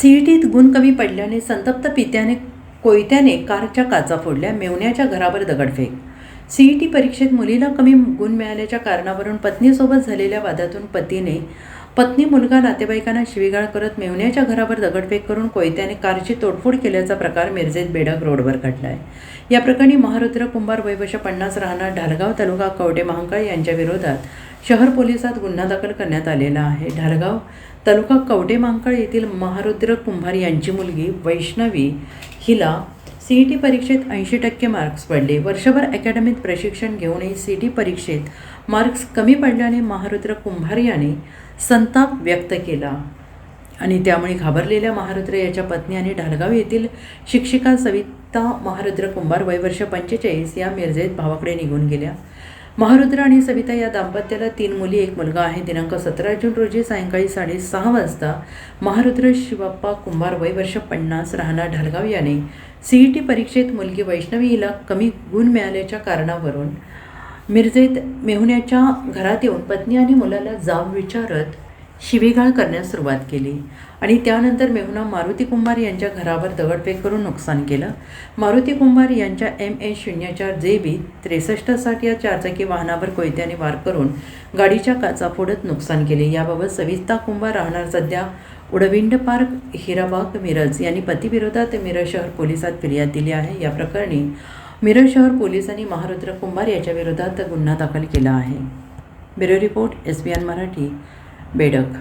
सीईटीत गुण कमी पडल्याने संतप्त कोयत्याने कारच्या काचा फोडल्या, मेव्हण्याच्या घरावर दगडफेक. सीईटी परीक्षेत मुलीला कमी गुण मिळाल्याच्या कारणावरून पत्नीसोबत झालेल्या वादातून पत्नी, मुलगा, नातेवाईकांना शिवीगाळ करत मेव्हण्याच्या घरावर दगडफेक करून कोयत्याने कारची तोडफोड केल्याचा प्रकार मिरजेत बेडग रोडवर घडला आहे. या प्रकरणी महारुद्र कुंभार वय वर्ष 50 राहणार ढालगाव तालुका कवठे महांकाळ यांच्या विरोधात शहर पोलिसात गुन्हा दाखल करण्यात आलेला आहे. ढालगाव तालुका कवठे महांकाळ येथील महारुद्र कुंभार यांची मुलगी वैष्णवी हिला सीईटी परीक्षेत 80% मार्क्स पडले. वर्षभर अकॅडमीत प्रशिक्षण घेऊनही सीईटी परीक्षेत मार्क्स कमी पडल्याने महारुद्र कुंभार याने संताप व्यक्त केला आणि त्यामुळे घाबरलेल्या महारुद्र याच्या पत्नी आणि ढालगाव येथील शिक्षिका सविता महारुद्र कुंभार वय वर्ष 45 या मिरजेत भावाकडे निघून गेल्या. महारुद्र आणि सविता या दाम्पत्याला 3 मुली 1 मुलगा आहे. दिनांक 17 जून रोजी सायंकाळी 6:30 वाजता महारुद्र शिवप्पा कुंभार वय वर्ष 50 राहणार ढालगाव याने सीईटी परीक्षेत मुलगी वैष्णवी हिला कमी गुण मिळाल्याच्या कारणावरून मिरजेत मेव्हण्याच्या घरात येऊन पत्नी आणि मुलाला जाब विचारत शिवीगाळ करण्यास सुरुवात केली आणि त्यानंतर मेव्हणा मारुती कुंभार यांच्या घरावर दगडफेक करून नुकसान केलं. मारुती कुंभार यांच्या MA04 JB 6360 या 4चाकी वाहनावर कोयत्याने वार करून गाडीच्या काचा फोडत नुकसान केले. याबाबत सविता कुंभार राहणार सध्या उडविंड पार्क, हिराबाग, मिरज यांनी पतीविरोधात मिरज शहर पोलिसात फिर्याद दिली आहे. या प्रकरणी मिरज शहर पोलिसांनी महारुद्र कुंभार याच्या विरोधात गुन्हा दाखल केला आहे. Bureau report SBN Marathi, Bedag.